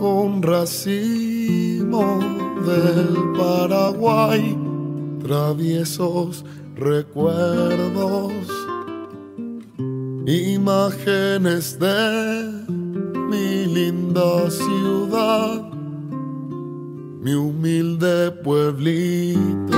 bajo un racimo del Paraguay, traviesos recuerdos, imágenes de mi linda ciudad, mi humilde pueblito,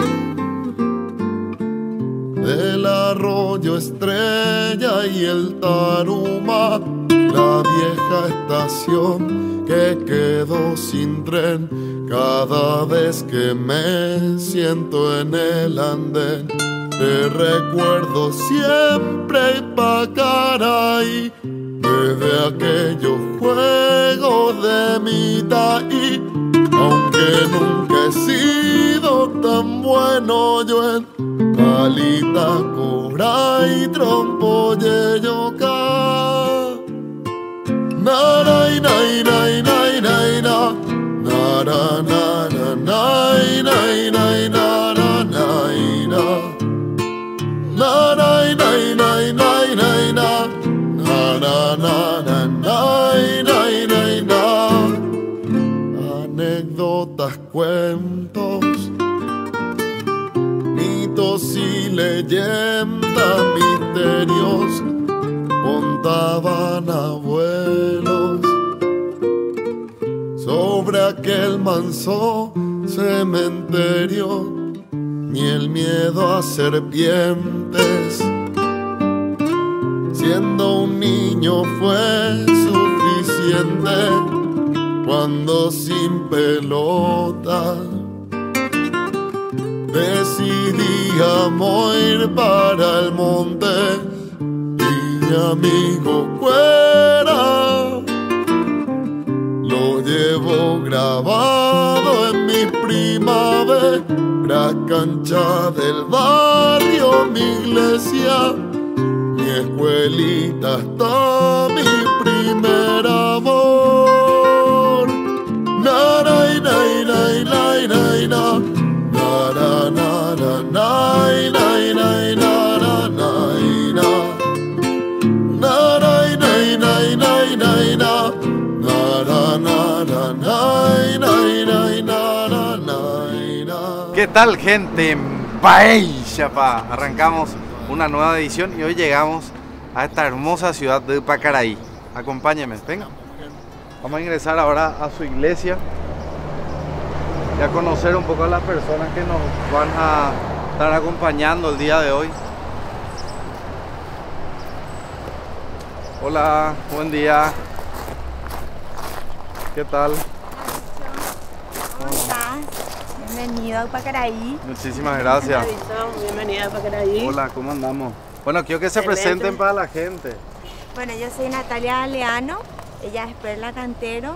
del arroyo Estrella y el Taruma, la vieja estación que quedó sin tren. Cada vez que me siento en el andén, te recuerdo siempre Ipacaraí, desde aquellos juegos de mitad. Y aunque nunca he sido tan bueno yo en palita, cora y trompo yeyoca, naray, nay, nay, nay, nay, na, nara, nara, nay, nay, nay, nara, nay, na, naray, nay, nay, nay, nay, na, nara, nara, nay, nay, nay, na. Anécdotas, cuentos, mitos y leyendas, misterios, contaban abuelos sobre aquel manso cementerio. Ni el miedo a serpientes, siendo un niño, fue suficiente cuando sin pelota decidíamos ir para el monte. Y mi amigo Cuera lo llevo grabado en mi primavera, cancha del barrio, mi iglesia, mi escuelita, hasta mi primer amor. Naray, nay, nay, nay, nay, na, nara, nara, nay, nay, nay, nara, nay, na, naray, nay, nay, nay, nay, na, nara, nara, nay, nay, nay, nara, nay, na. ¿Qué tal, gente? Bye, chapa. Arrancamos una nueva edición y hoy llegamos a esta hermosa ciudad de Ipacaraí. Acompáñenme, venga. Vamos a ingresar ahora a su iglesia y a conocer un poco a las personas que nos van a estar acompañando el día de hoy. Hola, buen día. ¿Qué tal? ¿Cómo estás? Bienvenido a Ipacaraí. Muchísimas gracias. Bienvenida a Ipacaraí. Hola, ¿cómo andamos? Bueno, quiero que se presenten para la gente. Bueno, yo soy Natalia Leano, ella es Perla Cantero.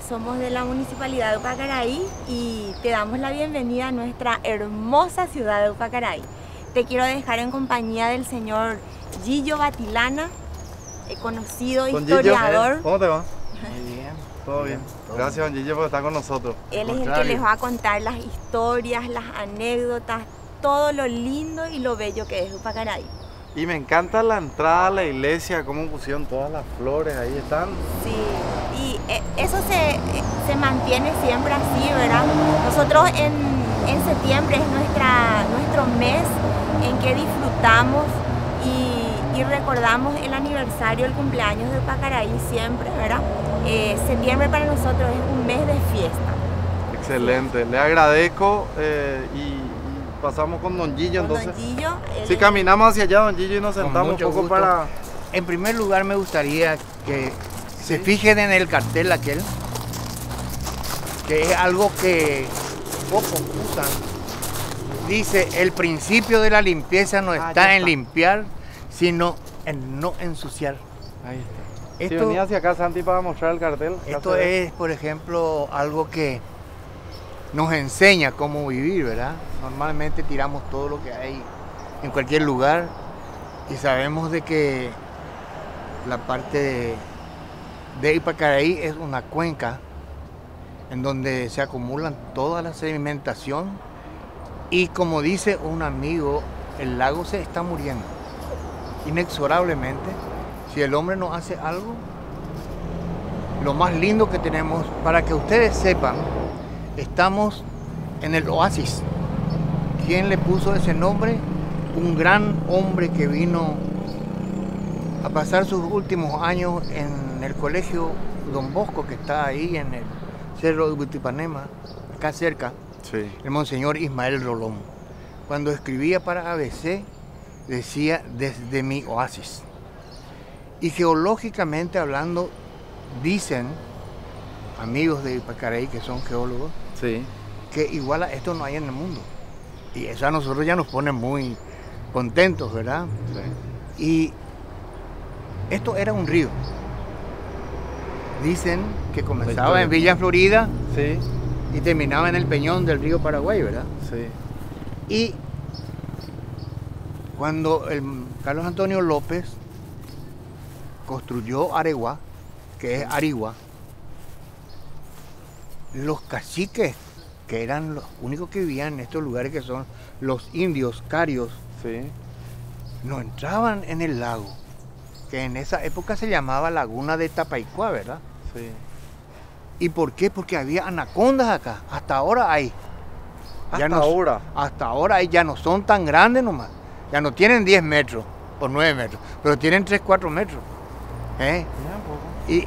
Somos de la Municipalidad de Ipacaraí y te damos la bienvenida a nuestra hermosa ciudad de Ipacaraí. Te quiero dejar en compañía del señor Gillo Batilana, conocido Don historiador. Gillo, ¿cómo te va? Muy bien. Todo bien. Gracias, don Gillo, por estar con nosotros. Él es el que les va a contar las historias, las anécdotas, todo lo lindo y lo bello que es Ipacaraí. Y me encanta la entrada a la iglesia, cómo pusieron todas las flores, ahí están. Sí, y eso se mantiene siempre así, ¿verdad? Nosotros en septiembre es nuestro mes en que disfrutamos y recordamos el aniversario, el cumpleaños de Ipacaraí siempre, ¿verdad? Septiembre para nosotros es un mes de fiesta. Excelente, le agradezco y pasamos con don Gillo entonces. Don Gillo, Si caminamos hacia allá, don Gillo, y nos Con sentamos un mucho poco gusto. para... En primer lugar me gustaría que se fijen en el cartel aquel, que es algo que pocos usan. Dice, el principio de la limpieza no ya está en está. limpiar, sino en no ensuciar. Ahí está. Si Esto, venía hacia acá, Santi, para mostrar el cartel. acá esto se ve. es, por ejemplo, algo que nos enseña cómo vivir, ¿verdad? Normalmente tiramos todo lo que hay en cualquier lugar y sabemos de que la parte de Ipacaraí es una cuenca en donde se acumulan toda la sedimentación y, como dice un amigo, el lago se está muriendo inexorablemente. Si el hombre no hace algo, lo más lindo que tenemos, para que ustedes sepan, estamos en el oasis. ¿Quién le puso ese nombre? Un gran hombre que vino a pasar sus últimos años en el colegio Don Bosco, que está ahí en el Cerro de Butipanema, acá cerca, Sí. el monseñor Ismael Rolón. Cuando escribía para ABC, decía desde mi oasis. Y geológicamente hablando, dicen amigos de Ipacaraí que son geólogos, Sí. que igual a esto no hay en el mundo. Y eso a nosotros ya nos pone muy contentos, ¿verdad? Sí. Y esto era un río. Dicen que comenzaba en Villa Florida Sí. y terminaba en el peñón del río Paraguay, ¿verdad? Sí. Y cuando el Carlos Antonio López construyó Areguá, que es Arigua, los caciques, que eran los únicos que vivían en estos lugares, que son los indios carios, Sí. no entraban en el lago, que en esa época se llamaba Laguna de Tapaicuá, ¿verdad? Sí. ¿Y por qué? Porque había anacondas acá, hasta ahora hay. Hasta ahora. Hasta ahora hay, ya no son tan grandes nomás, ya no tienen 10 metros o 9 metros, pero tienen 3, 4 metros. ¿Eh? Y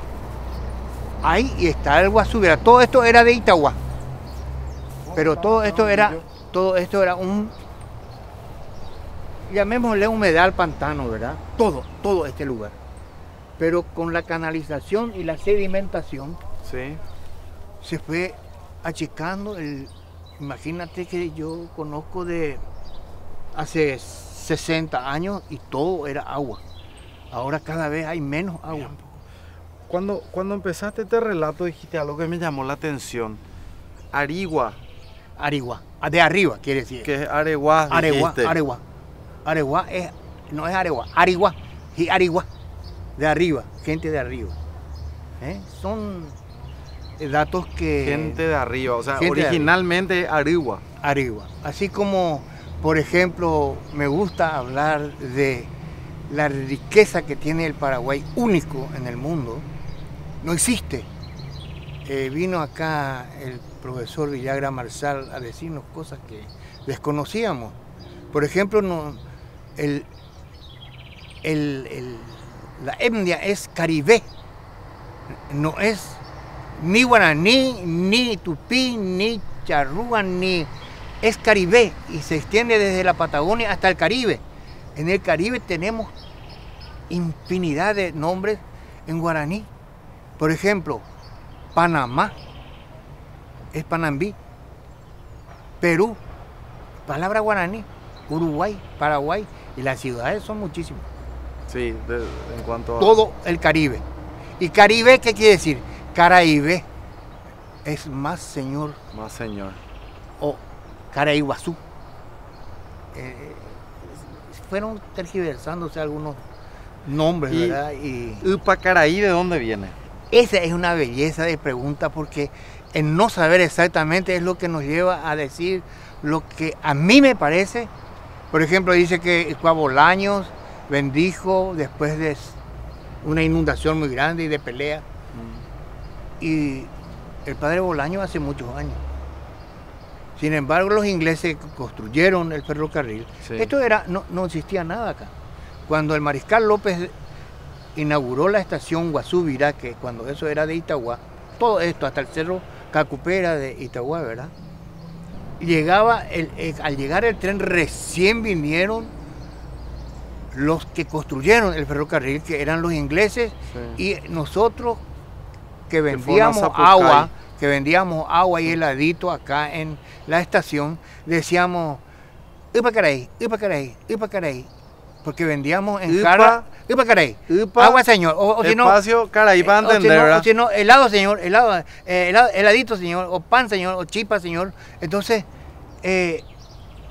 ahí y está el Guasubira, todo esto era de Itagua, pero todo esto era un, llamémosle humedal pantano, ¿verdad? Todo este lugar. Pero con la canalización y la sedimentación Sí. se fue achicando imagínate que yo conozco de hace 60 años y todo era agua. Ahora cada vez hay menos agua. Cuando empezaste este relato dijiste algo que me llamó la atención. Arigua, Areguá, de arriba quiere decir. que es Areguá, Areguá, dijiste. Areguá. Areguá no es Areguá, Arigua, y Arigua, de arriba, gente de arriba. Son datos que... Gente de arriba, o sea, Gente de originalmente Arigua. Arriba. Así como, por ejemplo, me gusta hablar de la riqueza que tiene el Paraguay, único en el mundo, no existe. Vino acá el profesor Villagra Marsal a decirnos cosas que desconocíamos. Por ejemplo, la etnia es caribé, no es ni guaraní, ni tupí, ni charrúa, es caribé y se extiende desde la Patagonia hasta el Caribe. En el Caribe tenemos infinidad de nombres en guaraní. Por ejemplo, Panamá es Panambí, Perú, palabra guaraní, Uruguay, Paraguay, y las ciudades son muchísimas. Sí, en cuanto a... Todo el Caribe. ¿Y Caribe qué quiere decir? Caraíbe es más señor, Más señor. o Caraiguazú. Fueron tergiversándose algunos nombres, Y- ¿verdad? Y Ipacaraí, ¿de dónde viene? esa es una belleza de pregunta, porque el no saber exactamente es lo que nos lleva a decir lo que a mí me parece. Por ejemplo, dice que Bolaños bendijo después de una inundación muy grande y de pelea. Y el padre Bolaños hace muchos años. Sin embargo, los ingleses construyeron el ferrocarril. Sí. Esto era, no existía nada acá. Cuando el mariscal López inauguró la estación Guasubirá, que cuando eso era de Itagua, todo esto hasta el cerro Cacupera de Itagua, ¿verdad? Llegaba al llegar el tren, recién vinieron los que construyeron el ferrocarril, que eran los ingleses, Sí. y nosotros que fueron a vendíamos Zapucay. agua y heladito acá en la estación, decíamos Ipacaraí, Ipacaraí, Ipacaraí, porque vendíamos en Ipa- jarra, Ipacaraí, Ipa- agua señor, o si no, Espacio, Caraí, para o si entender, no, ¿verdad? o si no, helado señor, heladito señor, o pan señor, o chipa señor. Entonces,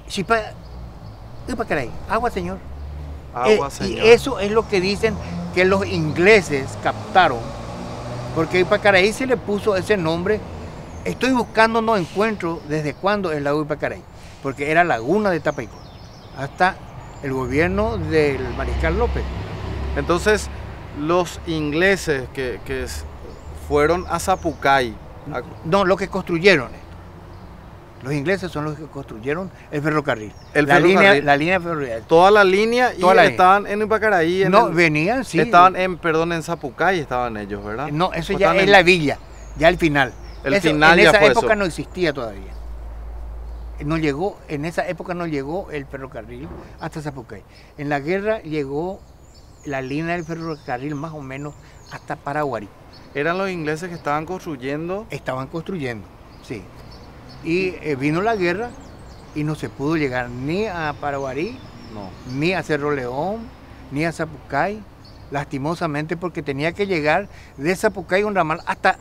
chipa, Ipacaraí, agua señor. Agua, señor. Y eso es lo que dicen que los ingleses captaron, porque a Ipacaraí se le puso ese nombre. Estoy buscando, no encuentro desde cuándo el lago Ipacaraí, porque era laguna de Tapaico, hasta el gobierno del mariscal López. Entonces, los ingleses que fueron a Zapucay. No, lo que construyeron esto. Los ingleses son los que construyeron el ferrocarril. El ferrocarril. La línea ferroviaria. Toda la línea Toda y la estaban en Ipacaraí. Venían, sí. Estaban en Zapucay estaban ellos, ¿verdad? No, eso ¿O ya estaban es la villa, ya el final. El Eso, final en ya esa fue época eso. no existía todavía. En esa época no llegó el ferrocarril hasta Zapucay. En la guerra llegó la línea del ferrocarril más o menos hasta Paraguarí. Eran los ingleses que estaban construyendo. Estaban construyendo, sí. Y vino la guerra y no se pudo llegar ni a Paraguarí, No. ni a Cerro León, ni a Zapucay, lastimosamente porque tenía que llegar de Zapucay un ramal hasta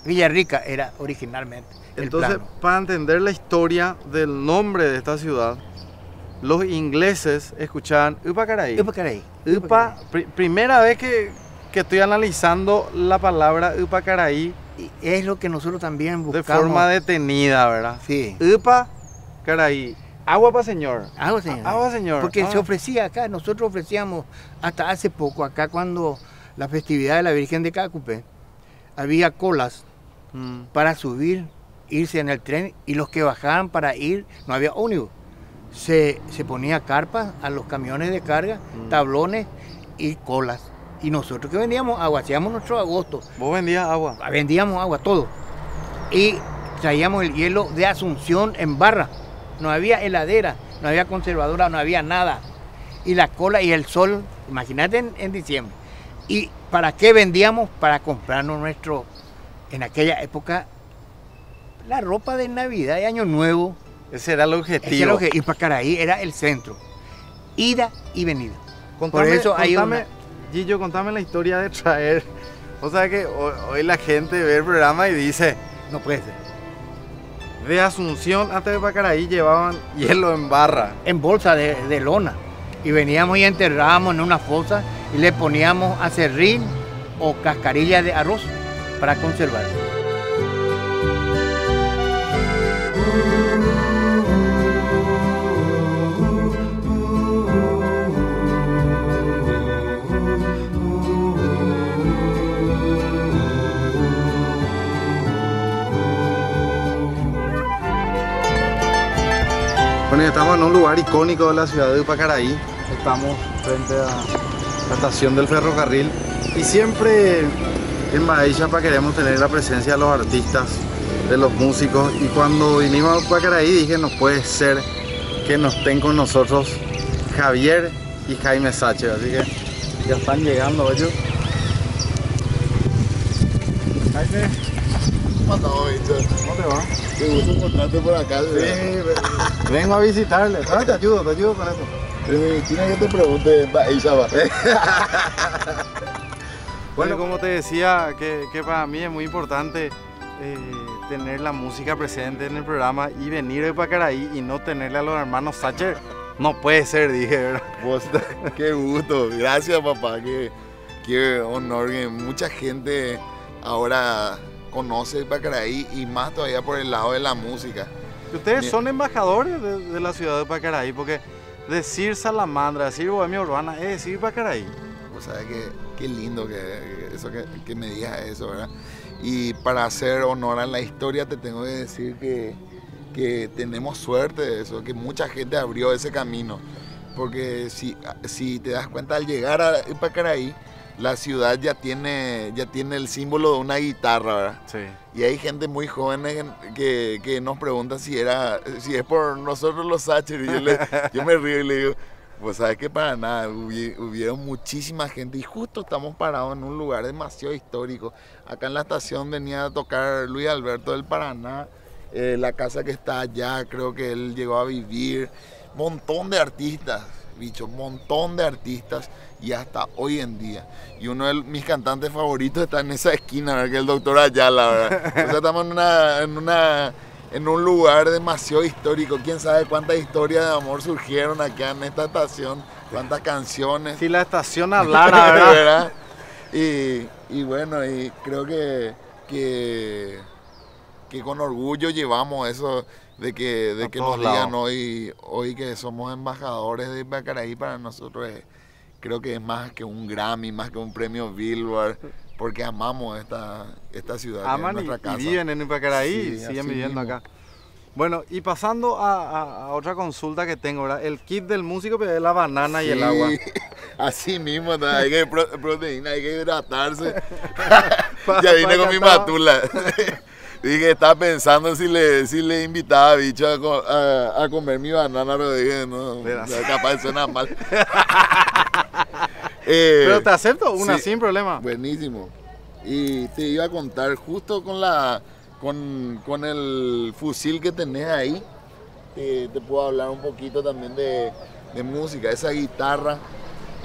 Villarrica, era originalmente el Entonces, plano. para entender la historia del nombre de esta ciudad, los ingleses escuchaban Ipacaraí. Ipacaraí. Primera vez que estoy analizando la palabra Ipacaraí Y es lo que nosotros también de buscamos. forma detenida, ¿verdad? Sí. Ipacaraí. Agua para señor. Agua, señor. Agua, señor. Porque Ah. se ofrecía acá, nosotros ofrecíamos hasta hace poco, acá cuando la festividad de la Virgen de Cacupe, había colas para subir, irse en el tren, y los que bajaban para ir, no había ómnibus. Se ponía carpas a los camiones de carga, tablones y colas. Y nosotros que vendíamos agua, hacíamos nuestro agosto, ¿Vos vendías agua? vendíamos agua, todo. Y traíamos el hielo de Asunción en barra. No había heladera, no había conservadora, no había nada. Y la cola y el sol, imagínate en diciembre. ¿Y para qué vendíamos? Para comprarnos en aquella época, la ropa de Navidad y Año Nuevo. Ese era el objetivo. Y Ipacaraí era el centro. Ida y venida. Contame, Por eso hay Gillo, contame la historia de traer. O sea que hoy la gente ve el programa y dice, No puede ser. de Asunción hasta Ipacaraí llevaban hielo en barra. En bolsa de lona. Y veníamos y enterrábamos en una fosa y le poníamos acerrín o cascarilla de arroz para conservar. Bueno, ya estamos en un lugar icónico de la ciudad de Ipacaraí. Estamos frente a la estación del ferrocarril. Y siempre en Baixapa queremos tener la presencia de los artistas, de los músicos. Y cuando vinimos a Ipacaraí dije, no puede ser que no estén con nosotros Javier y Jaime Sacher. Así que ya están llegando ellos. Jaime, ¿Cómo estás, ¿cómo te va? Qué gusto encontrarte por acá. Vengo a visitarle. Ah, te ayudo con eso. Tiene que te pregunte, Baixapa. Bueno, como te decía, que para mí es muy importante tener la música presente en el programa y venir de Ipacaraí y no tenerle a los hermanos Sacher. No puede ser, dije, ¿verdad? Vos, qué gusto. Gracias, papá. Qué honor que mucha gente ahora conoce Ipacaraí y más todavía por el lado de la música. Ustedes Bien. son embajadores de la ciudad de Ipacaraí, porque decir Salamandra, decir Bohemia Urbana es decir Ipacaraí. O sea, qué lindo que me digas eso, ¿verdad? Y para hacer honor a la historia te tengo que decir que tenemos suerte de eso, que mucha gente abrió ese camino. Porque si te das cuenta, al llegar a Ipacaraí, la ciudad ya tiene el símbolo de una guitarra, ¿verdad? Sí. Y hay gente muy joven que nos pregunta si es por nosotros los Sacher. Y yo me río y le digo, pues sabes que para nada, hubieron muchísima gente y justo estamos parados en un lugar demasiado histórico. Acá en la estación venía a tocar Luis Alberto del Paraná, la casa que está allá, creo que él llegó a vivir, montón de artistas, montón de artistas y hasta hoy en día. Y uno de mis cantantes favoritos está en esa esquina, ¿verdad? Que es el Doctor Ayala, ¿verdad? O sea, estamos en un lugar demasiado histórico. Quién sabe cuántas historias de amor surgieron acá en esta estación, cuántas canciones. Si la estación hablara, ¿verdad? ¿Verdad? Y bueno, y creo que con orgullo llevamos eso de que todos nos digan lados. hoy que somos embajadores de Ipacaraí. Para nosotros creo que es más que un Grammy, más que un premio Billboard. porque amamos esta ciudad, Aman que es nuestra casa. y viven en Ipacaraí, Sí, siguen así viviendo mismo. acá. Bueno, y pasando a otra consulta que tengo, ¿verdad? El kit del músico es la banana y el Sí, agua. así mismo, ¿no? Hay que proteína, hay que hidratarse. Pa- Ya vine pa- con mi estaba- matula. Dije, estaba pensando si le invitaba a bicho a comer mi banana, pero dije, no, Verás. capaz de suena mal. Pero te acepto una sí. sin problema. Buenísimo. Y te iba a contar justo con el fusil que tenés ahí. Te puedo hablar un poquito también de música, esa guitarra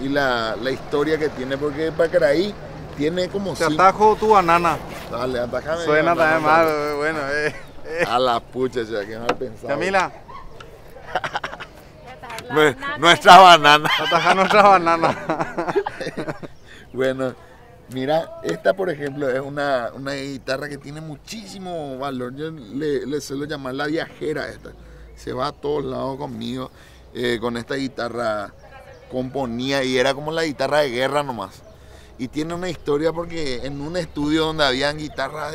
y la historia que tiene, porque Pacaraí tiene como Te atajo tu banana. Dale, atajame. Suena banana, también mal, dale. bueno. A la pucha, o sea, que mal pensado. Camila, Nuestra banana. ataja nuestra banana. Bueno, mira, esta por ejemplo es una guitarra que tiene muchísimo valor. Yo le suelo llamar la viajera esta. Se va a todos lados conmigo. Con esta guitarra componía y era como la guitarra de guerra nomás. Y tiene una historia porque en un estudio donde habían guitarras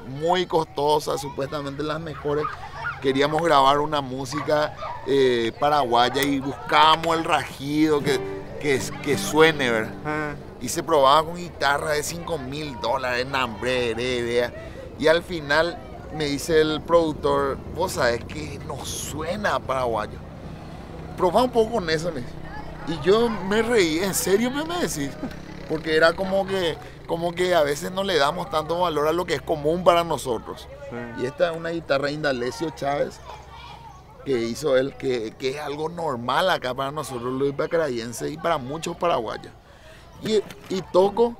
muy costosas, supuestamente las mejores, queríamos grabar una música paraguaya y buscábamos el rajido que suene, ¿verdad? Ah, Y se probaba con guitarra de $5,000, Nambre, y al final me dice el productor, vos sabés que no suena paraguayo. Probá un poco con eso, me dice. Y yo me reí, ¿en serio me decís? Porque era como que a veces no le damos tanto valor a lo que es común para nosotros. sí. Y esta es una guitarra Indalecio Chávez que hizo él, que es algo normal acá para nosotros los ipacarayenses y para muchos paraguayos. Y toco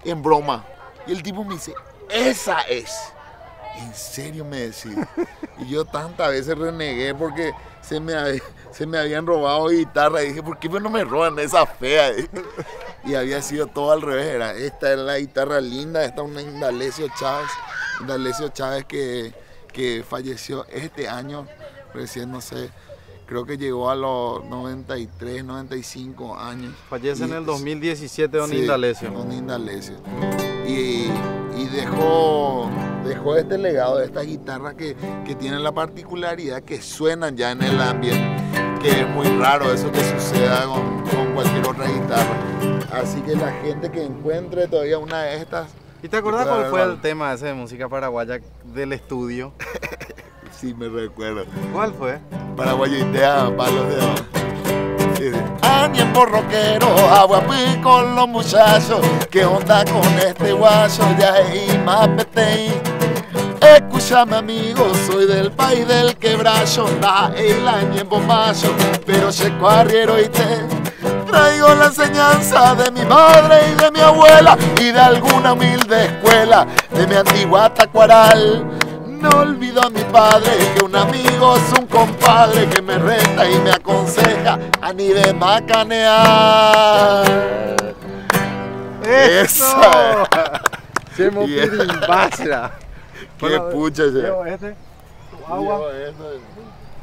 en broma. Y el tipo me dice, esa es. ¿En serio me decís? Y yo tantas veces renegué porque se me habían robado guitarra. Y dije, ¿por qué no me roban esa fea? Y había sido todo al revés. Esta era la guitarra linda, esta es una Indalecio Chávez. Indalecio Chávez que falleció este año, recién, no sé, creo que llegó a los 93, 95 años. Fallece en el 2017 Don Sí, Indalecio. Don Indalecio. Y dejó este legado de estas guitarras que tienen la particularidad que suenan ya en el ambiente, que es muy raro eso que suceda con cualquier otra guitarra. Así que la gente que encuentre todavía una de estas, ¿Y te acordás Claro, cuál fue el vale. tema ese de música paraguaya del estudio? sí me recuerdo. ¿Cuál fue? Paraguayitea, palos de agua. Sí, sí. Añembo rockero, agua con los muchachos. ¿Qué onda con este guacho? Ya y mapete. Escúchame amigo, soy del país del quebracho. Da el añembo macho, pero checo arriero y te traigo la enseñanza de mi madre y de mi abuela y de alguna humilde escuela de mi antigua tacuaral. No olvido a mi padre que un amigo es un compadre que me reta y me aconseja a nivel macanear. Esa. Chemo Yeah. Pirimbasra. Qué pucha ese. Llevo este, tu agua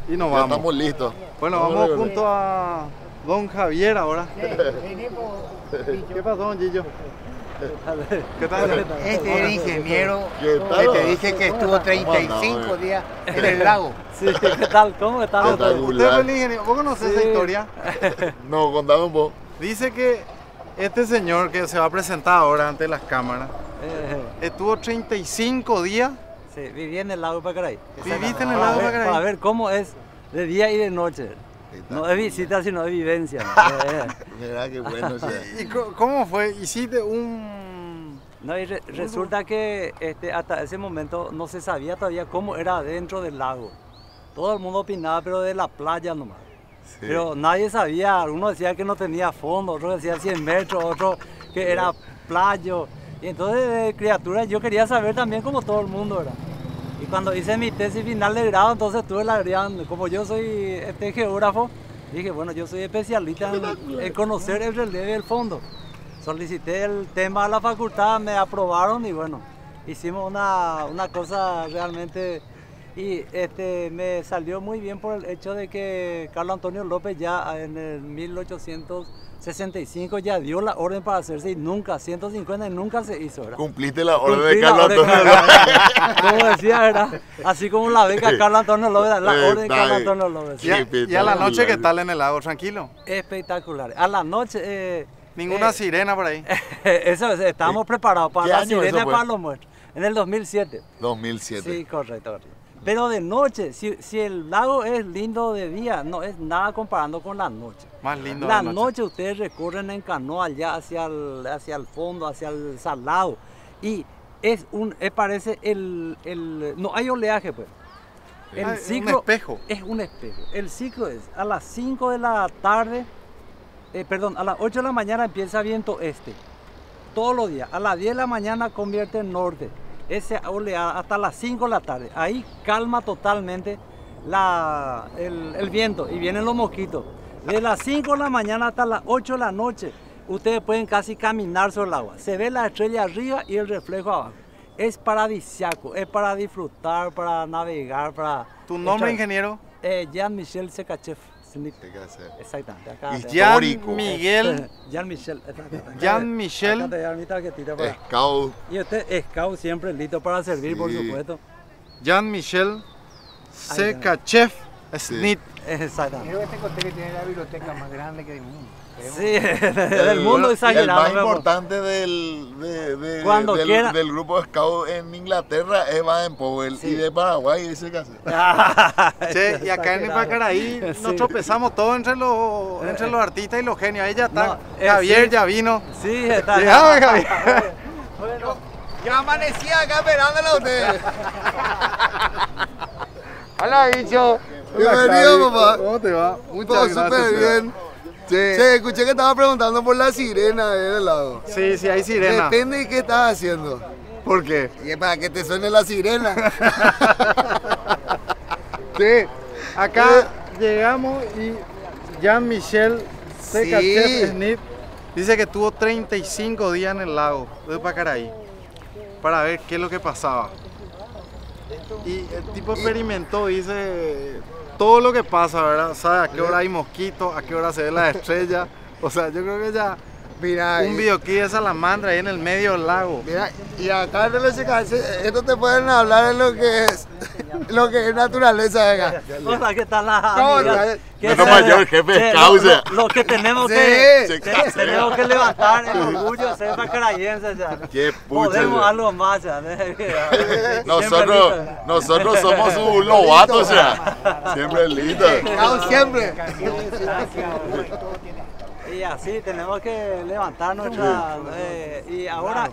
y nos Ya vamos. estamos listos. Bueno, vamos junto a Don Javier ahora. ¿Qué pasó, Don Gillo? ¿Qué tal? Este era ingeniero ¿Qué que tal? te dije que estuvo 35 días en el lago. Sí, ¿qué tal? ¿Cómo estás? Espectacular. Usted fue el ingeniero. ¿Vos conocés esa historia? No, contame un poco. Dice que este señor que se va a presentar ahora ante las cámaras estuvo 35 días. Sí, viví en el lago de Pacaraí. ¿Viviste en el lago de Pacaraí? Para ver cómo es de día y de noche. No es visita, sino es vivencia. Mira qué bueno. O sea. ¿Y cómo fue? ¿Hiciste un...? No, y resulta que hasta ese momento no se sabía todavía cómo era dentro del lago. Todo el mundo opinaba, pero de la playa nomás. Sí. Pero nadie sabía, uno decía que no tenía fondo, otro decía 100 metros, otro que era playo. Y entonces, de criatura, yo quería saber también como todo el mundo, ¿verdad? Y cuando hice mi tesis final de grado, entonces tuve la gran, como yo soy geógrafo, dije, bueno, yo soy especialista en conocer el relieve y el fondo. Solicité el tema a la facultad, me aprobaron y bueno, hicimos una cosa realmente Y me salió muy bien por el hecho de que Carlos Antonio López ya en el 1865 ya dio la orden para hacerse y nunca, 150 y nunca se hizo, ¿verdad? Cumpliste la orden de Cumplí la Carlos orden de Antonio Carlos López. Antonio. Como decía, ¿verdad? Así como la beca Carlos Antonio López, la orden de Carlos Antonio López. Y a la noche, ¿qué tal en el lago? ¿Tranquilo? Espectacular. A la noche... Ninguna sirena por ahí. Eso, estábamos preparados para ¿Qué la año sirena eso fue? para los muertos. En el 2007. 2007. Sí, correcto. Pero de noche, si el lago es lindo de día, no es nada comparando con la noche. Más lindo La noche ustedes recorren en canoa allá hacia el fondo, hacia el salado. Y parece no hay oleaje, pues. El ciclo un espejo. es un espejo. El ciclo es a las 5 de la tarde, a las 8 de la mañana empieza viento este. Todos los días. A las 10 de la mañana convierte en norte. Ese oleada hasta las 5 de la tarde. Ahí calma totalmente el viento y vienen los mosquitos. De las 5 de la mañana hasta las 8 de la noche, ustedes pueden casi caminar sobre el agua. Se ve la estrella arriba y el reflejo abajo. Es paradisiaco, es para disfrutar, para navegar, para... ¿Tu nombre, ingeniero? Jean-Michel Sekachev. Exactamente. Acá Jean-Michel. Jean-Michel. Jean-Michel. Acá te voy a dar mi tarjetita para... Scout. Y usted, Scout, siempre listo para servir, por supuesto. Jean-Michel Sekachev Snit. Exactamente. Creo que te conté que tiene la biblioteca más grande que del mundo. Sí, del mundo exagerado. El más importante del grupo de Scout en Inglaterra es Baden Powell, y de Paraguay ese que hace. Che, y acá en Ipacaraí nos tropezamos todos entre los artistas y los genios. Ahí ya está. No, Javier sí. ya vino. Sí, está. Llegame, Javier. Bueno, Yo amanecí acá esperándolo a ustedes. Hola, bicho. Bienvenido, papá. ¿Cómo te va? Todo Muchas gracias. súper bien. Sí. Che, escuché que estaba preguntando por la sirena del lago. Sí, sí, hay sirena. Depende de qué estás haciendo. ¿Por qué? Y es para que te suene la sirena. Sí, acá llegamos y Jean-Michel Sekachev Snit dice que tuvo 35 días en el lago de Ipacaraí para ver qué es lo que pasaba. Y el tipo experimentó, dice todo lo que pasa, ¿verdad? Sabe a qué hora hay mosquitos, a qué hora se ve la estrella. O sea, yo creo que ya Mira, un videoclip de salamandra ahí en el medio del lago. mira, y acá en los esto te pueden hablar en lo que es naturaleza, venga. o sea, ¿qué tal las No, amigas? Nuestro mayor jefe es causa. Lo que tenemos Sí. tenemos que levantar el orgullo de ser pacarayenses. Qué pucha. Podemos algo más. Ya. Nosotros somos sus lobatos ya. Siempre lindo. Cao siempre. Y así tenemos que levantar nuestra... y ahora,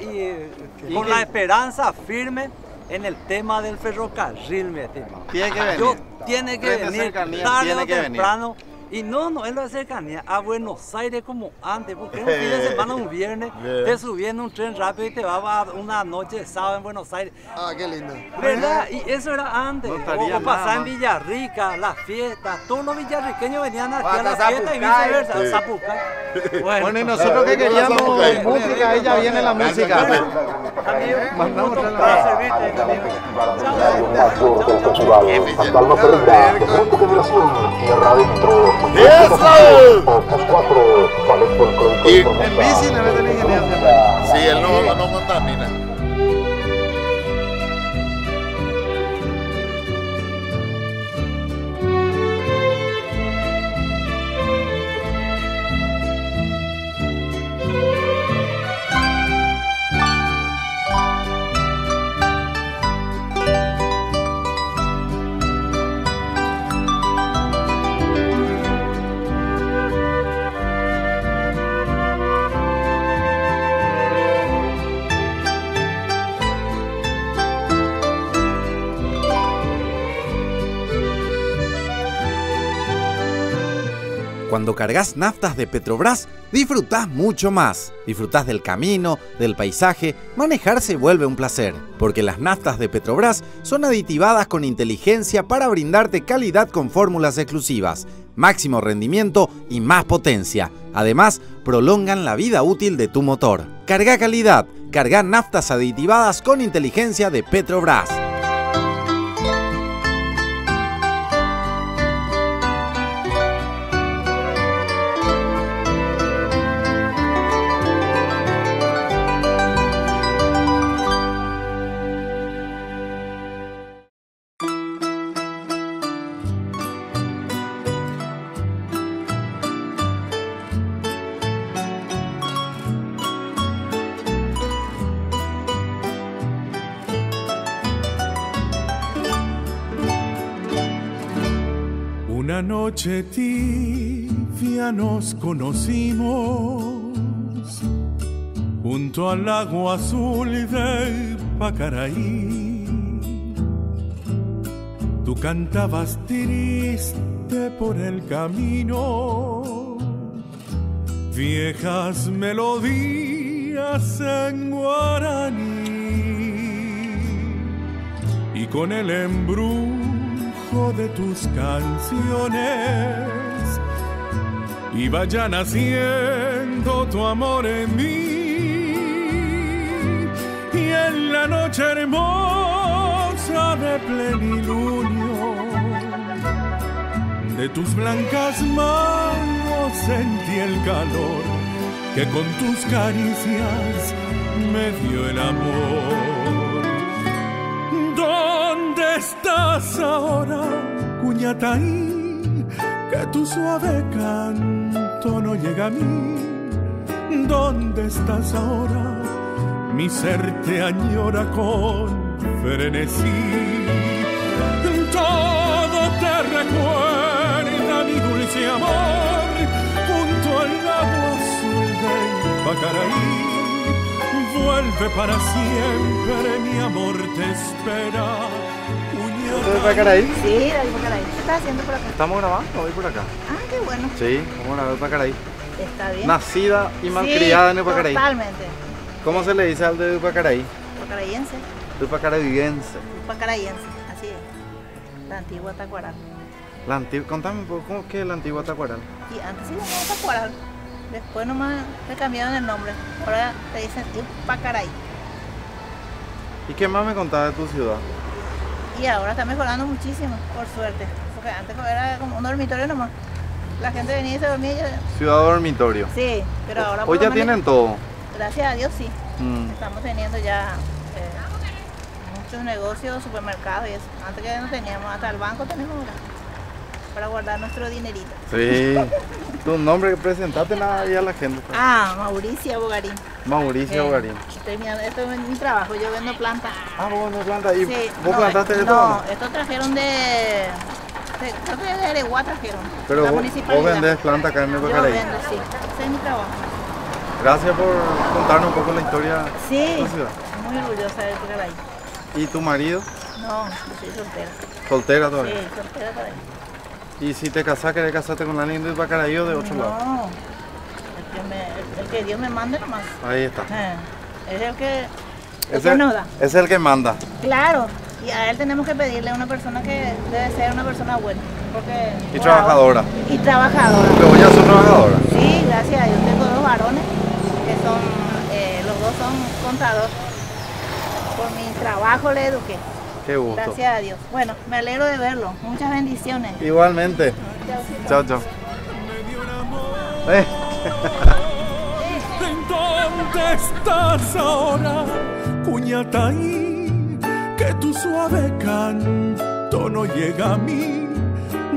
con la esperanza firme en el tema del ferrocarril, mi estimado. Tiene que venir. Tiene que Tren de venir cercanía tarde tiene o que venir. temprano. Y no es la cercanía, a Buenos Aires como antes, porque un fin de semana, un viernes, te subí en un tren rápido y te vas a una noche de sábado en Buenos Aires. Ah, qué lindo. ¿Verdad? Y eso era antes. No estaría O pasar nada en más. Villarrica, las fiestas, todos los villarriqueños venían aquí a Hasta la fiesta y Zapucay. viceversa, Sí. a Zapucay. Bueno, y nosotros que queríamos música, ahí ya viene la música. Amigo, Mandamos un gusto a la- para servirte, amigo. Hasta no perderá, de pronto generación, tierra adentro. ¡Eso! Opus 4, vale por código Y- de En bici le meten ingeniería siempre. Sí, él no contamina. Cuando cargas naftas de Petrobras, disfrutás mucho más. Disfrutás del camino, del paisaje, manejar se vuelve un placer. Porque las naftas de Petrobras son aditivadas con inteligencia para brindarte calidad con fórmulas exclusivas, máximo rendimiento y más potencia. Además, prolongan la vida útil de tu motor. Carga calidad, carga naftas aditivadas con inteligencia de Petrobras. una noche tibia nos conocimos junto al lago azul de Pacaraí. Tú cantabas triste por el camino, viejas melodías en guaraní, y con el embrujo de tus canciones iba ya naciendo tu amor en mí. Y en la noche hermosa de plenilunio de tus blancas manos sentí el calor que con tus caricias me dio el amor. ¿Dónde estás ahora, Cuñataí? Que tu suave canto no llega a mí. ¿Dónde estás ahora? Mi ser te añora con frenesí. Todo te recuerda, mi dulce amor, junto al lago azul del Pacaraí. Vuelve para siempre, mi amor te espera. ¿Usted de Pacaraí? Sí, de Pacaraí. ¿Qué estás haciendo por acá? Estamos grabando hoy por acá. Ah, qué bueno. Sí, vamos a grabar en Pacaraí. Está bien. Nacida y malcriada en Pacaraí. Totalmente. ¿Cómo se le dice al de Pacaraí? Pacarayense. Pacarayense. Pacarayense, así es. La antigua Tacuaral. Contame un poco, ¿cómo que es la antigua Tacuaral? Y antes se llamaba Tacuaral. Después nomás le cambiaron el nombre. Ahora te dicen Pacaraí. ¿Y qué más me contaba de tu ciudad? Y ahora está mejorando muchísimo, por suerte. Porque antes era como un dormitorio nomás. La gente venía y se dormía y yo... Ciudad dormitorio. Sí, pero ahora... Hoy ya tienen todo. Gracias a Dios, sí. Estamos teniendo ya muchos negocios, supermercados y eso. Antes que no teníamos, hasta el banco tenemos ahora, para guardar nuestro dinerito. Sí. Tu nombre, presentaste nada ahí a la gente. Pues. Ah, Mauricia Bogarín. Mauricia Bogarín. Esto es mi trabajo, yo vendo plantas. Ah, vos vendes plantas. ¿Y sí, vos plantaste esto? No, esto trajeron creo que de Areguá trajeron. Pero vos vendés plantas acá en el Pacaraí. Yo vendo, sí. Ese es mi trabajo. Gracias por contarnos un poco la historia sí, de la ciudad. Muy orgullosa de Pacaraí. ¿Y tu marido? No, yo soy soltera. ¿Soltera todavía? Sí, soltera todavía. ¿Y si te casás, querés casarte con alguien de Pacaraí o de otro lado? No, el que Dios me mande nomás. Ahí está. Es el que nos da. Es el que manda. Claro, y a él tenemos que pedirle a una persona que debe ser una persona buena. Porque y trabajadora. Y trabajadora. Pero ya son trabajadoras. Sí, gracias a Dios. Tengo 2 varones que son, los 2 son contadores. Por mi trabajo le eduqué. Qué gusto. Gracias a Dios. Bueno, me alegro de verlo. Muchas bendiciones. Igualmente. Chao, chao. ¿Dónde estás ahora, Cuñataí? Que tu suave canto no llega a mí.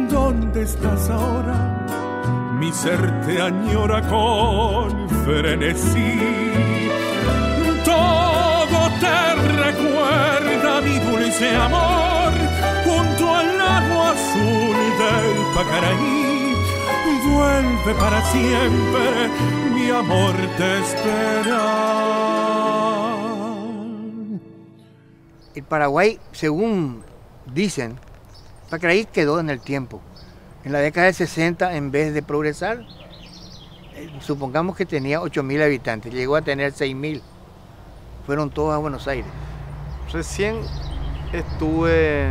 ¿Dónde estás ahora? Mi ser te añora con frenesí. Todo te recuerda, mi dulce amor, junto al lago azul del Pacaraí. Vuelve para siempre, mi amor te espera. El Paraguay, según dicen, Pacaraí quedó en el tiempo. En la década del 60, en vez de progresar, supongamos que tenía 8.000 habitantes, llegó a tener 6.000. Fueron todos a Buenos Aires. Recién estuve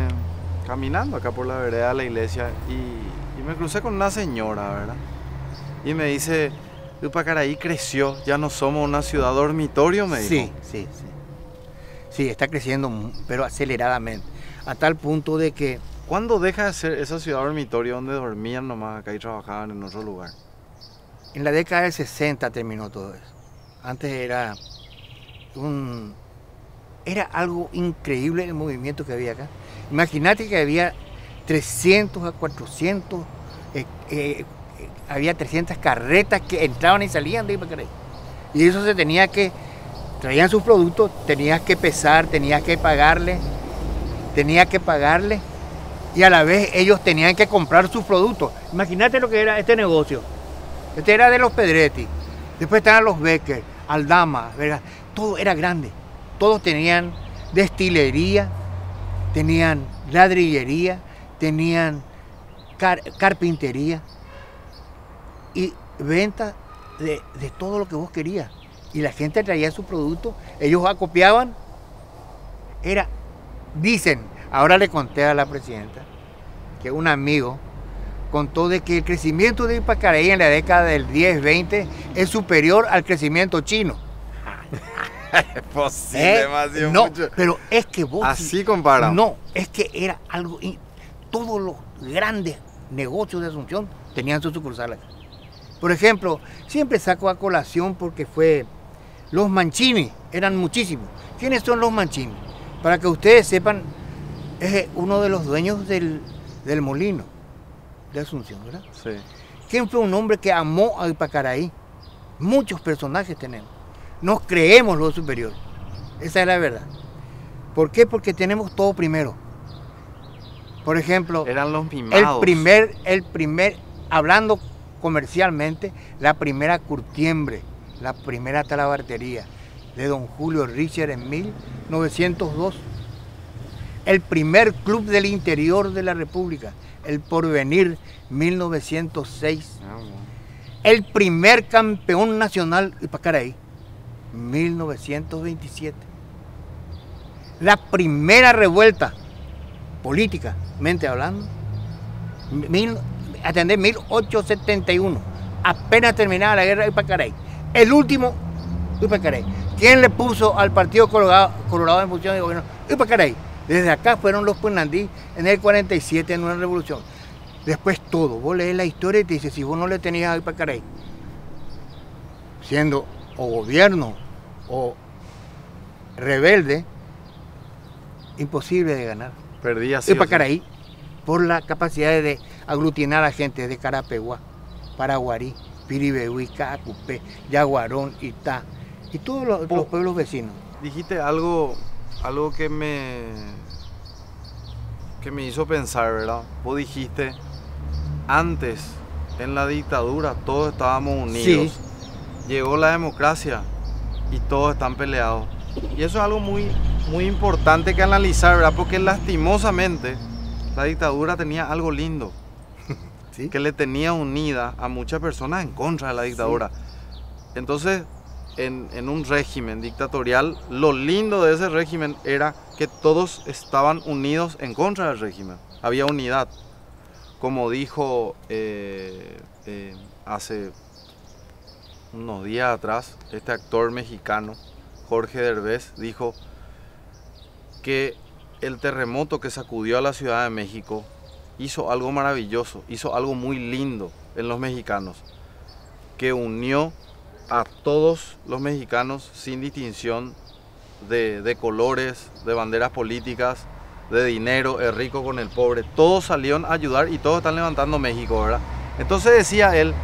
caminando acá por la vereda de la iglesia y me crucé con una señora, ¿verdad? Y me dice, Pacaraí creció, ya no somos una ciudad dormitorio, me dijo. Sí. Sí, está creciendo, pero aceleradamente. A tal punto de que... ¿Cuándo deja de ser esa ciudad dormitorio donde dormían nomás acá y trabajaban en otro lugar? En la década del 60 terminó todo eso. Antes era algo increíble el movimiento que había acá. Imagínate que había 300 a 400, había 300 carretas que entraban y salían de Pacaraí. Y eso se tenía que, traían sus productos, tenías que pesar, tenías que pagarle y a la vez ellos tenían que comprar sus productos. Imagínate lo que era este negocio. Este era de los Pedretti, después estaban los Becker, Aldama, ¿verdad? Todo era grande. Todos tenían destilería, tenían ladrillería, tenían carpintería y venta de todo lo que vos querías. Y la gente traía su producto, ellos acopiaban. Dicen, ahora le conté a la presidenta, que un amigo contó de que el crecimiento de Ipacaraí en la década del 10-20 es superior al crecimiento chino. Es posible, demasiado no, mucho. Pero es que vos... Así comparamos. No, es que era algo... Todos los grandes negocios de Asunción tenían sus sucursales. Por ejemplo, siempre saco a colación porque fue... Los Mancini, eran muchísimos. ¿Quiénes son los Mancini? Para que ustedes sepan, es uno de los dueños del molino de Asunción, ¿verdad? Sí. ¿Quién fue un hombre que amó a Ipacaraí? Muchos personajes tenemos. Nos creemos los superiores. Esa es la verdad. ¿Por qué? Porque tenemos todo primero. Por ejemplo, eran los mimados. El primer, hablando comercialmente, la primera curtiembre, la primera talabartería de don Julio Richer en 1902. El primer club del interior de la República, el Porvenir, 1906. El primer campeón nacional, Ipacaraí, 1927. La primera revuelta, políticamente hablando, 1871. Apenas terminaba la guerra de Ipacaraí. El último, Ipacaraí. ¿Quién le puso al Partido Colorado en función de gobierno? Ipacaraí. Desde acá fueron los Punandí en el 47 en una revolución. Después todo. Vos lees la historia y te dices, si vos no le tenías a Ipacaraí, siendo o gobierno o rebelde, imposible de ganar. Perdía así. Ipacaraí, por la capacidad de aglutinar a gente de Carapeguá, Paraguarí, Piribehuí, Caacupé, Yaguarón, Itá y todos los pueblos vecinos. Dijiste algo que me hizo pensar, ¿verdad? Vos dijiste, antes, en la dictadura, todos estábamos unidos. Sí. Llegó la democracia y todos están peleados. Y eso es algo muy, muy importante que analizar, ¿verdad? Porque lastimosamente la dictadura tenía algo lindo. ¿Sí? Que le tenía unida a muchas personas en contra de la dictadura. Sí. Entonces, en un régimen dictatorial, lo lindo de ese régimen era que todos estaban unidos en contra del régimen. Había unidad. Como dijo hace unos días atrás, este actor mexicano, Jorge Derbez, dijo que el terremoto que sacudió a la Ciudad de México hizo algo maravilloso, hizo algo muy lindo en los mexicanos, que unió a todos los mexicanos sin distinción de colores, de banderas políticas, de dinero, el rico con el pobre. Todos salieron a ayudar y todos están levantando México, ¿verdad? Entonces decía él,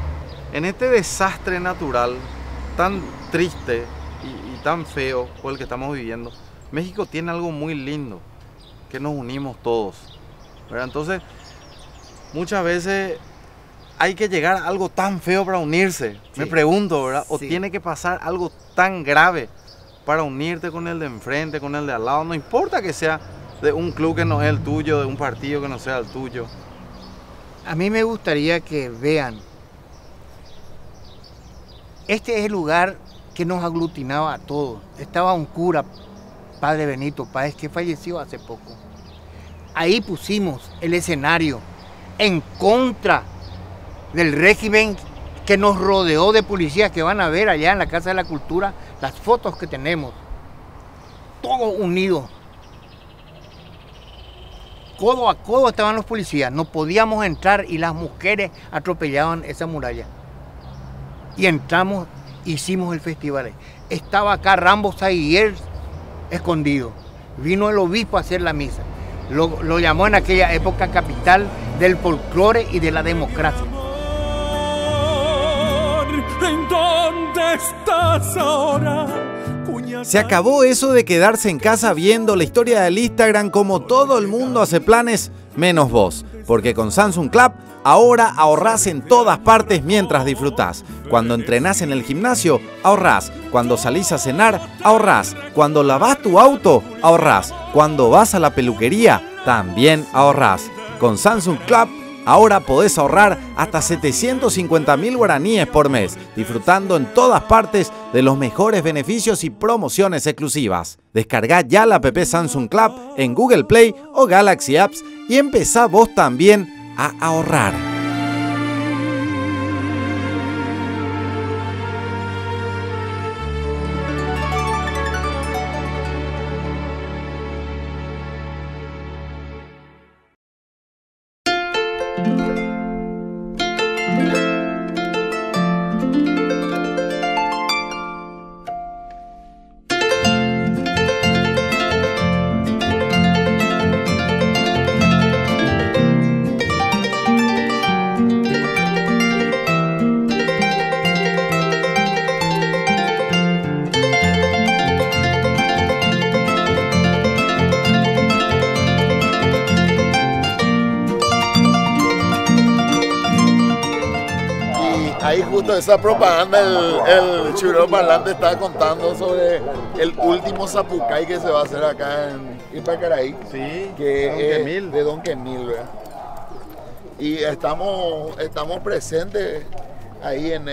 en este desastre natural tan triste y tan feo por el que estamos viviendo, México tiene algo muy lindo, que nos unimos todos, ¿verdad? Entonces, muchas veces hay que llegar a algo tan feo para unirse, sí. Me pregunto, ¿verdad? O sí. Tiene que pasar algo tan grave para unirte con el de enfrente, con el de al lado. No importa que sea de un club que no es el tuyo, de un partido que no sea el tuyo. A mí me gustaría que vean, este es el lugar que nos aglutinaba a todos. Estaba un cura, Padre Benito Páez, que falleció hace poco. Ahí pusimos el escenario en contra del régimen que nos rodeó de policías, que van a ver allá en la Casa de la Cultura las fotos que tenemos. Todos unidos. Codo a codo estaban los policías. No podíamos entrar y las mujeres atropellaban esa muralla. Y entramos, hicimos el festival. Estaba acá Rambo Saguier escondido. Vino el obispo a hacer la misa. Lo llamó en aquella época capital del folclore y de la democracia. ¿En dónde estás ahora? Se acabó eso de quedarse en casa viendo la historia del Instagram como todo el mundo hace planes. menos vos. Porque con Samsung Club ahora ahorrás en todas partes mientras disfrutás. Cuando entrenás en el gimnasio, ahorrás. Cuando salís a cenar, ahorrás. Cuando lavás tu auto, ahorrás. Cuando vas a la peluquería, también ahorrás. Con Samsung Club ahora podés ahorrar hasta 750.000 guaraníes por mes, disfrutando en todas partes de los mejores beneficios y promociones exclusivas. Descargá ya la app Samsung Club en Google Play o Galaxy Apps y empezá vos también a ahorrar. Ahí justo esa propaganda, el churro parlante estaba contando sobre el último zapucay que se va a hacer acá en Ipacaraí. Sí, que es de Don Quemil, ¿verdad? Y estamos presentes ahí en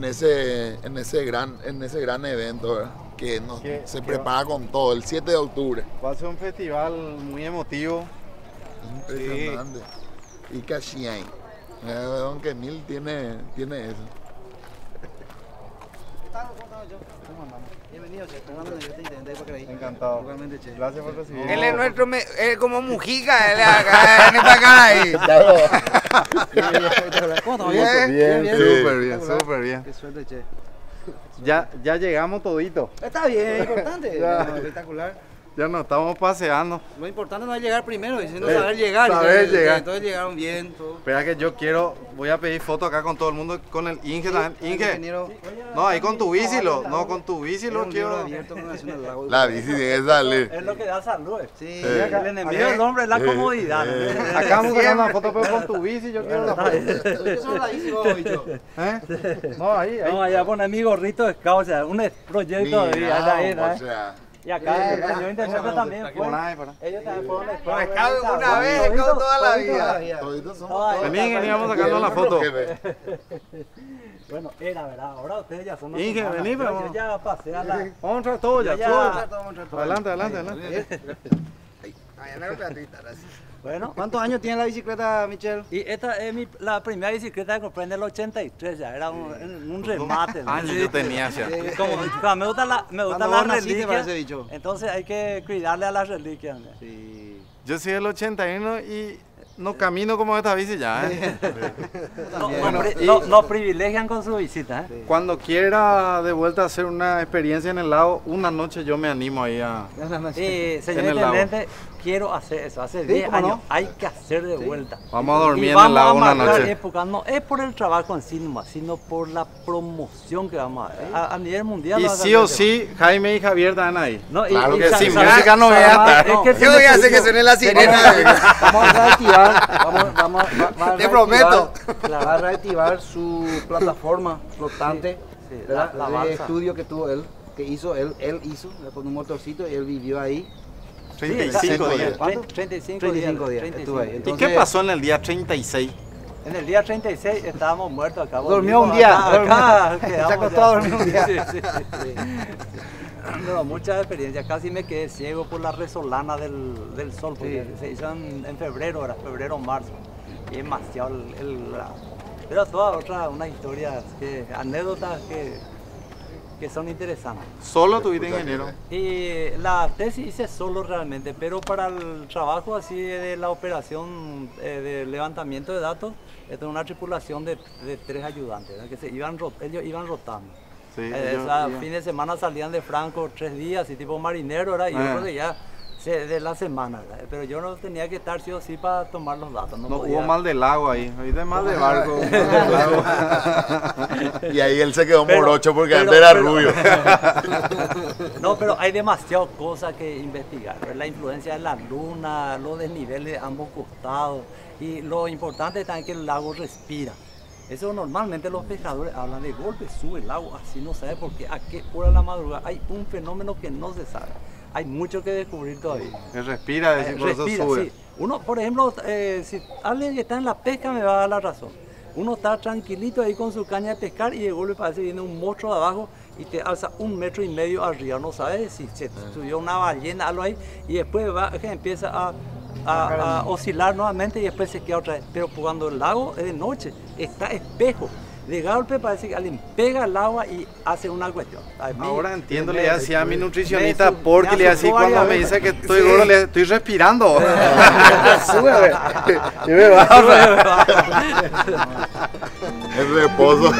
ese gran evento, ¿verdad? Que se prepara con todo, el 7 de octubre. Va a ser un festival muy emotivo. Impresionante. Sí. Y Cachiay. Don Quemil tiene eso. Bienvenido, che. Encantado. Gracias por recibirme. Él es nuestro, como Mujica, él es acá en Ipacaraí. ¿Cómo Bien, bien. súper bien. Qué suerte, che. Ya llegamos todito. Está bien, importante. Ya. Espectacular. Ya nos estamos paseando. Lo importante no es llegar primero, sino saber llegar. Entonces llegaron bien. Todo. Espera que voy a pedir foto acá con todo el mundo, con el Inge también. Inge, no, ahí con tu bici, con tu bici lo quiero. La bici tiene que salir. Es lo que da salud. Sí. El enemigo del hombre es la comodidad. Acá vamos a hacer una foto, pero con tu bici yo quiero la foto. No, ahí. No, allá pone mi gorrito de scout, o sea, un proyecto de ahí. Y acá el señor intendente también fue. Ellos también fueron una vez, con toda la vida. Vení, vamos sacando la foto. Bueno, era verdad, ahora ustedes ya son los Inge, vení, pero yo ya pasé a la... Vamos a entrar todos ya. Adelante. Bueno, ¿cuántos años tiene la bicicleta, Michelle? Y esta es la primera bicicleta que compré en el 83, ya era un remate. Años yo tenía ya. Como, me gusta la reliquia, entonces hay que cuidarle a las reliquias. Sí. Yo soy del 81 y no camino como esta bici ya. Nos privilegian con su visita. Cuando quiera de vuelta hacer una experiencia en el lago, una noche yo me animo ahí a... Señor intendente, quiero hacer eso. Hace 10 años hay que hacer de vuelta. Vamos a dormir en el lago una noche. Época, no es por el trabajo en sí nomás, sino por la promoción que vamos a hacer a nivel mundial. Y sí o sí, Jaime y Javier están ahí. No, claro que sin música no voy a estar. Yo voy a hacer que suene la sirena. Vamos a reactivar. Te prometo. Va a reactivar su plataforma flotante de estudio que tuvo él, que hizo él hizo con un motorcito y él vivió ahí. 35 días. ¿Cuánto? 35 días. Estuve ahí. Entonces, ¿y qué pasó en el día 36? En el día 36 estábamos muertos acá. Durmió un día. Se acostó a dormir un día. No, muchas experiencias. Casi me quedé ciego por la resolana del sol, porque se hizo en febrero, febrero o marzo. Y demasiado pero todas unas historias, anécdotas que son interesantes. ¿Solo tuviste ingeniero? Y la tesis hice solo realmente, pero para el trabajo así de la operación de levantamiento de datos, esto es una tripulación de 3 ayudantes, ¿verdad? Que ellos iban rotando. Sí, fin de semana salían de Franco 3 días, y tipo marinero, ¿verdad? Y yo creo que ya de la semana, ¿verdad? Pero yo no tenía que estar sí o sí para tomar los datos. No podía. hubo mal del agua ahí, de mal de barco. Y ahí él se quedó morocho porque antes era rubio. No, pero hay demasiadas cosas que investigar, ¿verdad? La influencia de la luna, los desniveles de ambos costados y lo importante también es que el lago respira. Eso normalmente los pescadores hablan de golpe, sube el agua, así no sabe por qué, a qué hora de la madrugada. Hay un fenómeno que no se sabe. Hay mucho que descubrir todavía. Que respira, decir, por eso sube. Sí. Uno, por ejemplo, si alguien que está en la pesca me va a dar la razón. Uno está tranquilito ahí con su caña de pescar y de golpe parece que viene un monstruo de abajo y te alza 1,5 metros arriba. No sabes si se subió una ballena, algo ahí, y después va, que empieza a oscilar nuevamente y después se queda otra vez. Pero cuando el lago es de noche, está espejo. De golpe parece que alguien pega el agua y hace una cuestión. Ahora entiendo, le decía a mi nutricionista porque le decía cuando me dice que estoy gordo, le estoy respirando. Sube, y me baja. El reposo.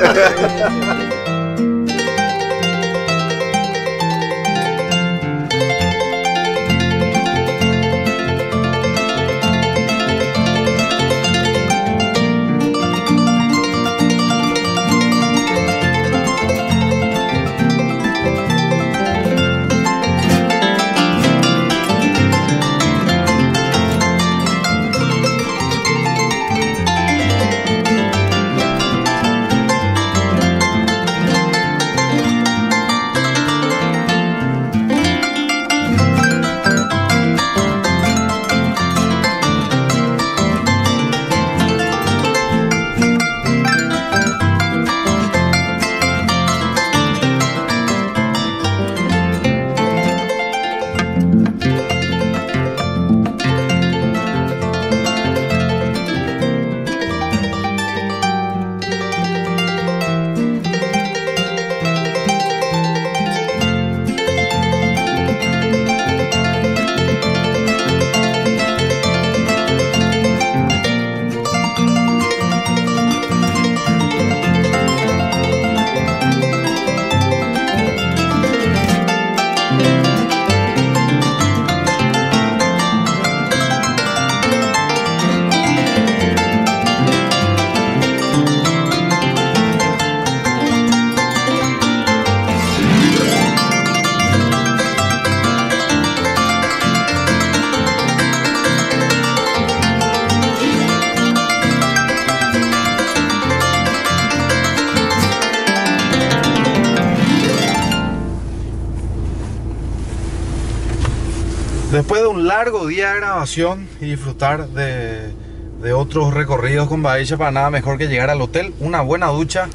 Después de un largo día de grabación y disfrutar de otros recorridos con Bahía para nada mejor que llegar al hotel, una buena ducha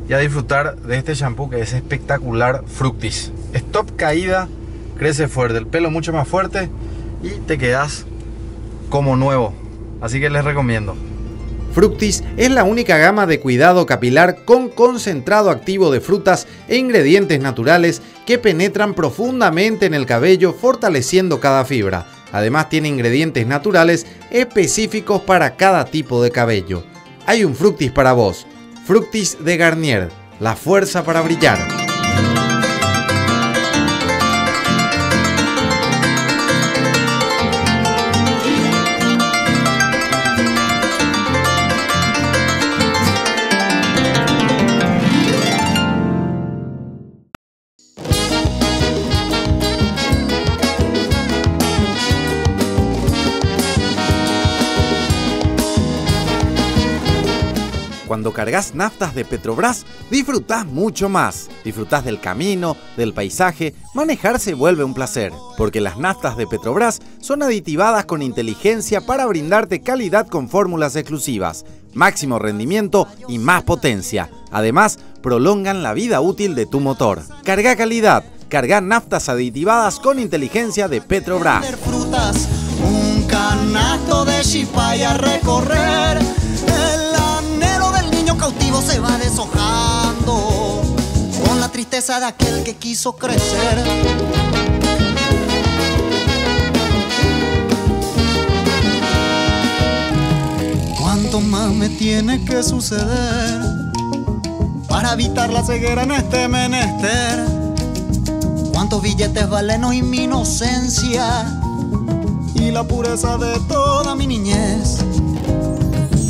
y a disfrutar de este shampoo que es espectacular, Fructis. Stop caída, crece fuerte, el pelo mucho más fuerte y te quedas como nuevo. Así que les recomiendo. Fructis es la única gama de cuidado capilar con concentrado activo de frutas e ingredientes naturales que penetran profundamente en el cabello, fortaleciendo cada fibra. Además tiene ingredientes naturales específicos para cada tipo de cabello. Hay un Fructis para vos. Fructis de Garnier, la fuerza para brillar. Cuando cargas naftas de Petrobras, disfrutás mucho más. Disfrutás del camino, del paisaje, manejarse vuelve un placer. Porque las naftas de Petrobras son aditivadas con inteligencia para brindarte calidad con fórmulas exclusivas, máximo rendimiento y más potencia. Además, prolongan la vida útil de tu motor. Carga calidad, carga naftas aditivadas con inteligencia de Petrobras. Frutas, un canasto de chipaya a recorrer. Cautivo se va deshojando con la tristeza de aquel que quiso crecer. ¿Cuánto más me tiene que suceder para evitar la ceguera en este menester? ¿Cuántos billetes valen hoy mi inocencia y la pureza de toda mi niñez.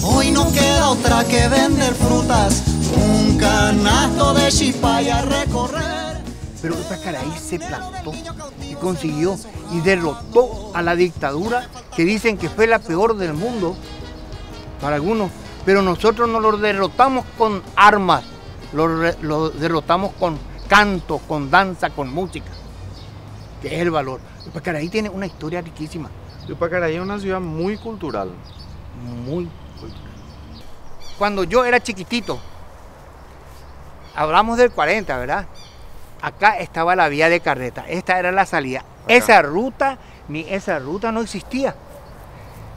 Hoy no queda otra que vender frutas, un canasto de chipaya a recorrer. Pero Pacaraí se plantó y consiguió y derrotó a la dictadura que dicen que fue la peor del mundo para algunos, pero nosotros no lo derrotamos con armas, lo derrotamos con canto, con danza, con música, que es el valor. Pacaraí tiene una historia riquísima. Pacaraí es una ciudad muy cultural. Muy cultural. Cuando yo era chiquitito, hablamos del 40, ¿verdad? Acá estaba la vía de carreta, esta era la salida. Acá. Esa ruta no existía.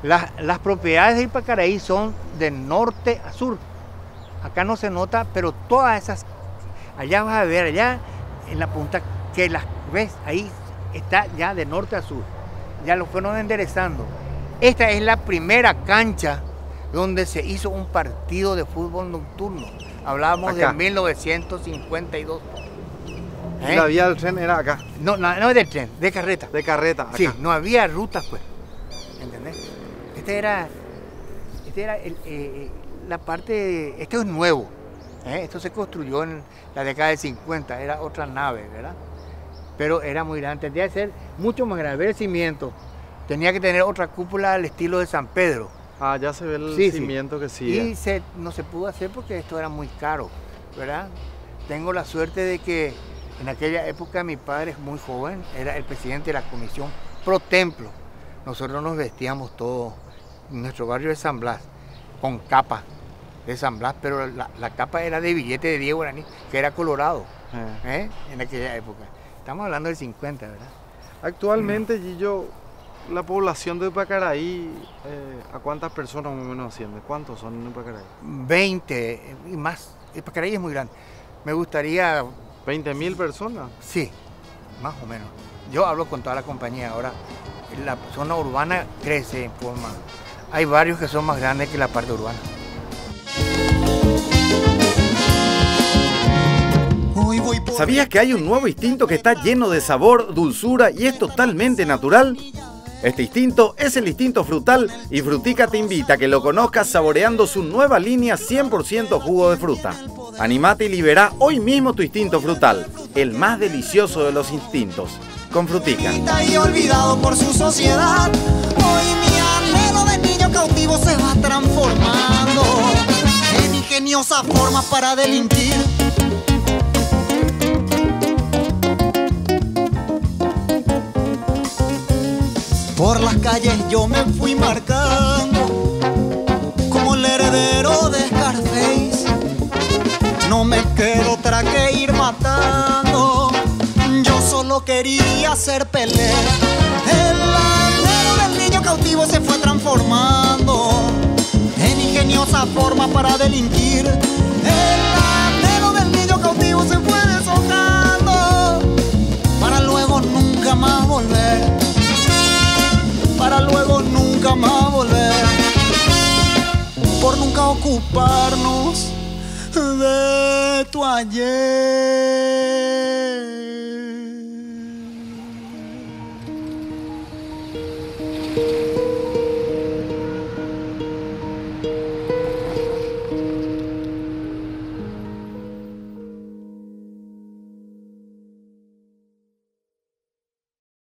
Las propiedades de Ipacaraí son de norte a sur. Acá no se nota, pero todas esas, allá vas a ver, allá en la punta, que las ves, ahí está ya de norte a sur. Ya lo fueron enderezando. Esta es la primera cancha donde se hizo un partido de fútbol nocturno. Hablábamos acá. De 1952. ¿Y la vía del tren era acá? No es del tren, de carreta. De carreta, acá. Sí, no había rutas, pues. ¿Entendés? Este era la parte, esto es nuevo. Esto se construyó en la década del 50, era otra nave, ¿verdad? Pero era muy grande, tendría que ser mucho más grande. Ver el cimiento, tenía que tener otra cúpula al estilo de San Pedro. Ah, ya se ve el cimiento que sí. Y no se pudo hacer porque esto era muy caro, ¿verdad? Tengo la suerte de que en aquella época mi padre es muy joven, era el presidente de la comisión pro templo. Nosotros nos vestíamos todos en nuestro barrio de San Blas, con capa de San Blas, pero la capa era de billete de 10 guaraní, que era colorado, en aquella época. Estamos hablando del 50, ¿verdad? Actualmente, Gillo, la población de Pacaraí, ¿a cuántas personas más o menos asciende? ¿Cuántos son en Pacaraí? 20 y más. Pacaraí es muy grande. Me gustaría... ¿20.000 personas? Sí, más o menos. Yo hablo con toda la compañía. Ahora, la zona urbana crece en forma... Hay barrios que son más grandes que la parte urbana. ¿Sabías que hay un nuevo instinto que está lleno de sabor, dulzura y es totalmente natural? Este instinto es el instinto frutal y Frutica te invita a que lo conozcas saboreando su nueva línea 100% jugo de fruta. Animate y libera hoy mismo tu instinto frutal, el más delicioso de los instintos, con Frutica. Y olvidado por su sociedad, hoy mi anhelo de niño cautivo se va transformando en ingeniosa forma para delinquir. Por las calles yo me fui marcando como el heredero de Scarface. No me quedó otra que ir matando. Yo solo quería hacer Pelé. El anhelo del niño cautivo se fue transformando en ingeniosa forma para delinquir. El anhelo del niño cautivo se fue deshojando para luego nunca más volver. Para luego nunca más volver, por nunca ocuparnos de tu ayer.